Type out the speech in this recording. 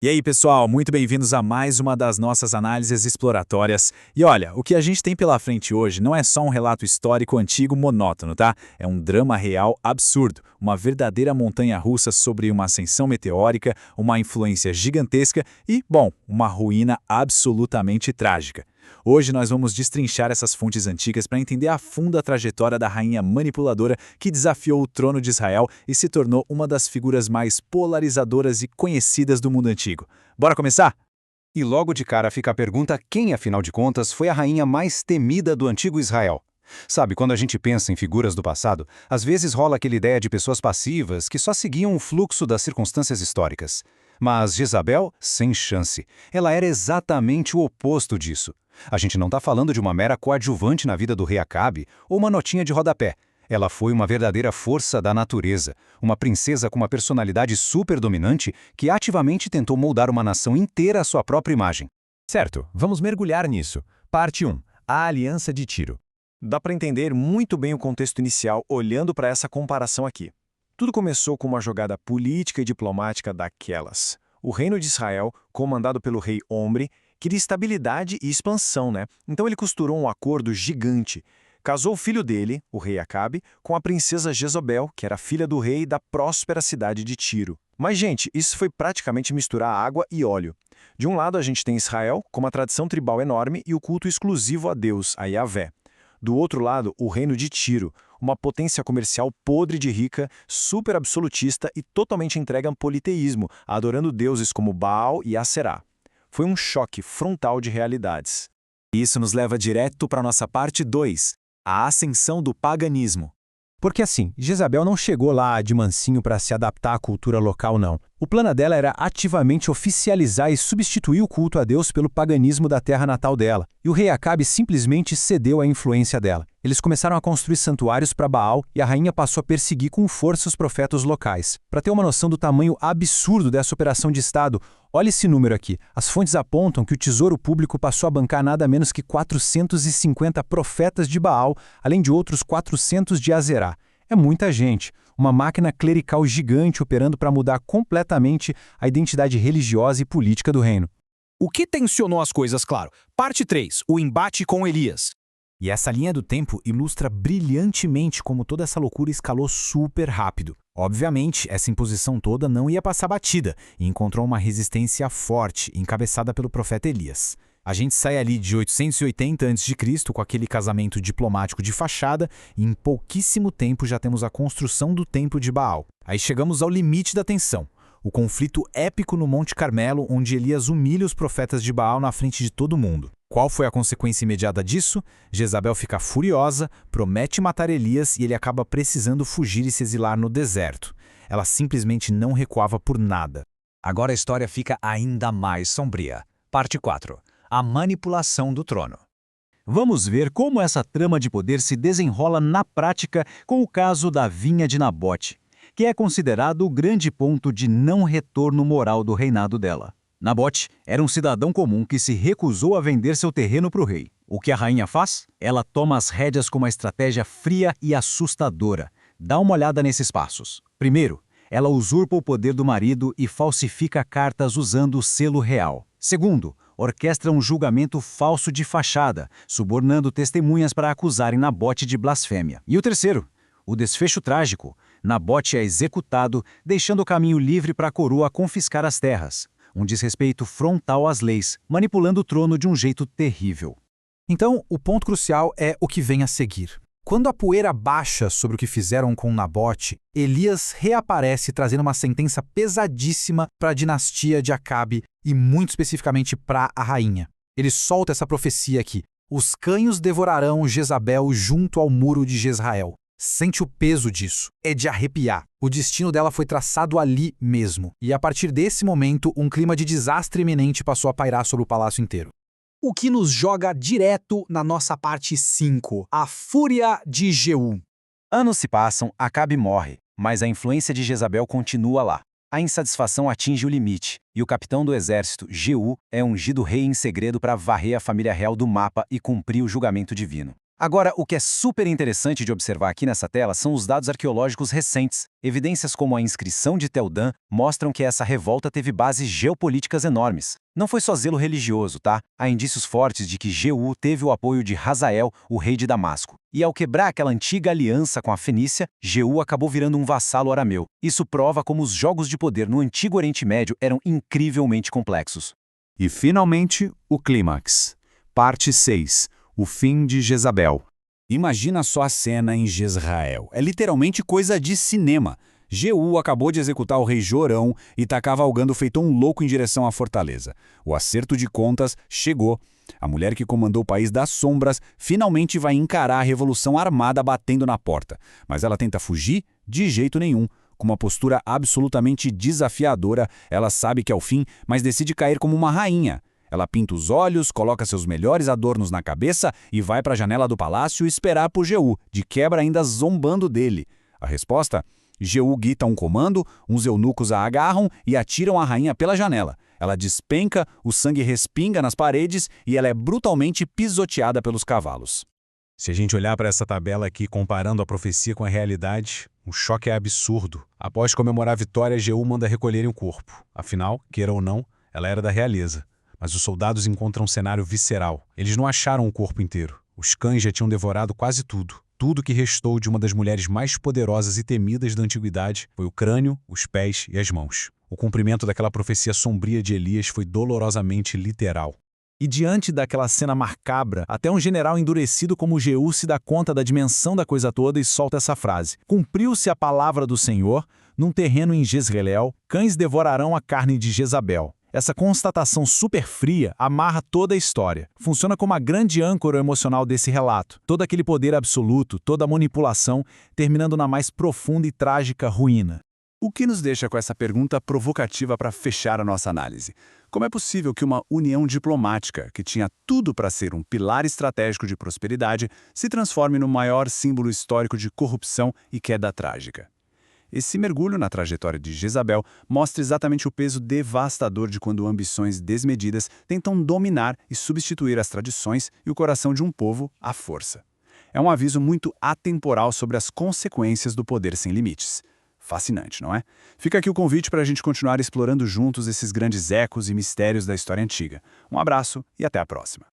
E aí, pessoal, muito bem-vindos a mais uma das nossas análises exploratórias. E olha, o que a gente tem pela frente hoje não é só um relato histórico antigo monótono, tá? É um drama real absurdo, uma verdadeira montanha-russa sobre uma ascensão meteórica, uma influência gigantesca e, bom, uma ruína absolutamente trágica. Hoje nós vamos destrinchar essas fontes antigas para entender a fundo a trajetória da rainha manipuladora que desafiou o trono de Israel e se tornou uma das figuras mais polarizadoras e conhecidas do mundo antigo. Bora começar? E logo de cara fica a pergunta quem, afinal de contas, foi a rainha mais temida do antigo Israel. Sabe, quando a gente pensa em figuras do passado, às vezes rola aquela ideia de pessoas passivas que só seguiam o fluxo das circunstâncias históricas. Mas Jezabel, sem chance. Ela era exatamente o oposto disso. A gente não está falando de uma mera coadjuvante na vida do rei Acabe ou uma notinha de rodapé. Ela foi uma verdadeira força da natureza, uma princesa com uma personalidade super dominante que ativamente tentou moldar uma nação inteira à sua própria imagem. Certo, vamos mergulhar nisso. Parte 1. A Aliança de Tiro. Dá para entender muito bem o contexto inicial olhando para essa comparação aqui. Tudo começou com uma jogada política e diplomática daquelas. O reino de Israel, comandado pelo rei Omri, queria estabilidade e expansão, né? Então ele costurou um acordo gigante. Casou o filho dele, o rei Acabe, com a princesa Jezabel, que era filha do rei da próspera cidade de Tiro. Mas, gente, isso foi praticamente misturar água e óleo. De um lado, a gente tem Israel, com uma tradição tribal enorme e o culto exclusivo a Deus, a Yahvé. Do outro lado, o reino de Tiro, uma potência comercial podre de rica, super absolutista e totalmente entregue ao politeísmo, adorando deuses como Baal e Aserá. Foi um choque frontal de realidades. Isso nos leva direto para a nossa parte 2, a ascensão do paganismo. Porque assim, Jezabel não chegou lá de mansinho para se adaptar à cultura local, não. O plano dela era ativamente oficializar e substituir o culto a Deus pelo paganismo da terra natal dela. E o rei Acabe simplesmente cedeu à influência dela. Eles começaram a construir santuários para Baal e a rainha passou a perseguir com força os profetas locais. Para ter uma noção do tamanho absurdo dessa operação de Estado, olha esse número aqui. As fontes apontam que o Tesouro Público passou a bancar nada menos que 450 profetas de Baal, além de outros 400 de Aserá. É muita gente. Uma máquina clerical gigante operando para mudar completamente a identidade religiosa e política do reino. O que tensionou as coisas, claro? Parte 3. O embate com Elias. E essa linha do tempo ilustra brilhantemente como toda essa loucura escalou super rápido. Obviamente, essa imposição toda não ia passar batida e encontrou uma resistência forte, encabeçada pelo profeta Elias. A gente sai ali de 880 a.C. com aquele casamento diplomático de fachada e em pouquíssimo tempo já temos a construção do Templo de Baal. Aí chegamos ao limite da tensão. O conflito épico no Monte Carmelo, onde Elias humilha os profetas de Baal na frente de todo mundo. Qual foi a consequência imediata disso? Jezabel fica furiosa, promete matar Elias e ele acaba precisando fugir e se exilar no deserto. Ela simplesmente não recuava por nada. Agora a história fica ainda mais sombria. Parte 4. A manipulação do trono. Vamos ver como essa trama de poder se desenrola na prática com o caso da vinha de Nabote, que é considerado o grande ponto de não retorno moral do reinado dela. Nabote era um cidadão comum que se recusou a vender seu terreno para o rei. O que a rainha faz? Ela toma as rédeas com uma estratégia fria e assustadora. Dá uma olhada nesses passos. Primeiro, ela usurpa o poder do marido e falsifica cartas usando o selo real. Segundo, orquestra um julgamento falso de fachada, subornando testemunhas para acusarem Nabote de blasfêmia. E o terceiro, o desfecho trágico. Nabote é executado, deixando o caminho livre para a coroa confiscar as terras. Um desrespeito frontal às leis, manipulando o trono de um jeito terrível. Então, o ponto crucial é o que vem a seguir. Quando a poeira baixa sobre o que fizeram com Nabote, Elias reaparece trazendo uma sentença pesadíssima para a dinastia de Acabe e muito especificamente para a rainha. Ele solta essa profecia aqui: os cães devorarão Jezabel junto ao muro de Jezrael. Sente o peso disso. É de arrepiar. O destino dela foi traçado ali mesmo. E a partir desse momento, um clima de desastre iminente passou a pairar sobre o palácio inteiro. O que nos joga direto na nossa parte 5, a fúria de Jeú. Anos se passam, Acabe morre, mas a influência de Jezabel continua lá. A insatisfação atinge o limite, e o capitão do exército, Jeú, é ungido rei em segredo para varrer a família real do mapa e cumprir o julgamento divino. Agora, o que é super interessante de observar aqui nessa tela são os dados arqueológicos recentes. Evidências como a inscrição de Tel Dan mostram que essa revolta teve bases geopolíticas enormes. Não foi só zelo religioso, tá? Há indícios fortes de que Jeú teve o apoio de Hazael, o rei de Damasco. E ao quebrar aquela antiga aliança com a Fenícia, Jeú acabou virando um vassalo arameu. Isso prova como os jogos de poder no Antigo Oriente Médio eram incrivelmente complexos. E, finalmente, o clímax. Parte 6. O fim de Jezabel. Imagina só a cena em Jezrael. É literalmente coisa de cinema. Jeú acabou de executar o rei Jorão e está cavalgando feito um louco em direção à fortaleza. O acerto de contas chegou. A mulher que comandou o país das sombras finalmente vai encarar a revolução armada batendo na porta. Mas ela tenta fugir? De jeito nenhum. Com uma postura absolutamente desafiadora, ela sabe que é o fim, mas decide cair como uma rainha. Ela pinta os olhos, coloca seus melhores adornos na cabeça e vai para a janela do palácio esperar por Jeú, de quebra ainda zombando dele. A resposta? Jeú grita um comando, uns eunucos a agarram e atiram a rainha pela janela. Ela despenca, o sangue respinga nas paredes e ela é brutalmente pisoteada pelos cavalos. Se a gente olhar para essa tabela aqui comparando a profecia com a realidade, o choque é absurdo. Após comemorar a vitória, Jeú manda recolherem o corpo. Afinal, queira ou não, ela era da realeza. Mas os soldados encontram um cenário visceral. Eles não acharam o corpo inteiro. Os cães já tinham devorado quase tudo. Tudo que restou de uma das mulheres mais poderosas e temidas da antiguidade foi o crânio, os pés e as mãos. O cumprimento daquela profecia sombria de Elias foi dolorosamente literal. E diante daquela cena macabra, até um general endurecido como Jeú se dá conta da dimensão da coisa toda e solta essa frase. Cumpriu-se a palavra do Senhor, num terreno em Jezreel, cães devorarão a carne de Jezabel. Essa constatação super fria amarra toda a história. Funciona como a grande âncora emocional desse relato. Todo aquele poder absoluto, toda a manipulação, terminando na mais profunda e trágica ruína. O que nos deixa com essa pergunta provocativa para fechar a nossa análise? Como é possível que uma união diplomática, que tinha tudo para ser um pilar estratégico de prosperidade, se transforme no maior símbolo histórico de corrupção e queda trágica? Esse mergulho na trajetória de Jezabel mostra exatamente o peso devastador de quando ambições desmedidas tentam dominar e substituir as tradições e o coração de um povo à força. É um aviso muito atemporal sobre as consequências do poder sem limites. Fascinante, não é? Fica aqui o convite para a gente continuar explorando juntos esses grandes ecos e mistérios da história antiga. Um abraço e até a próxima.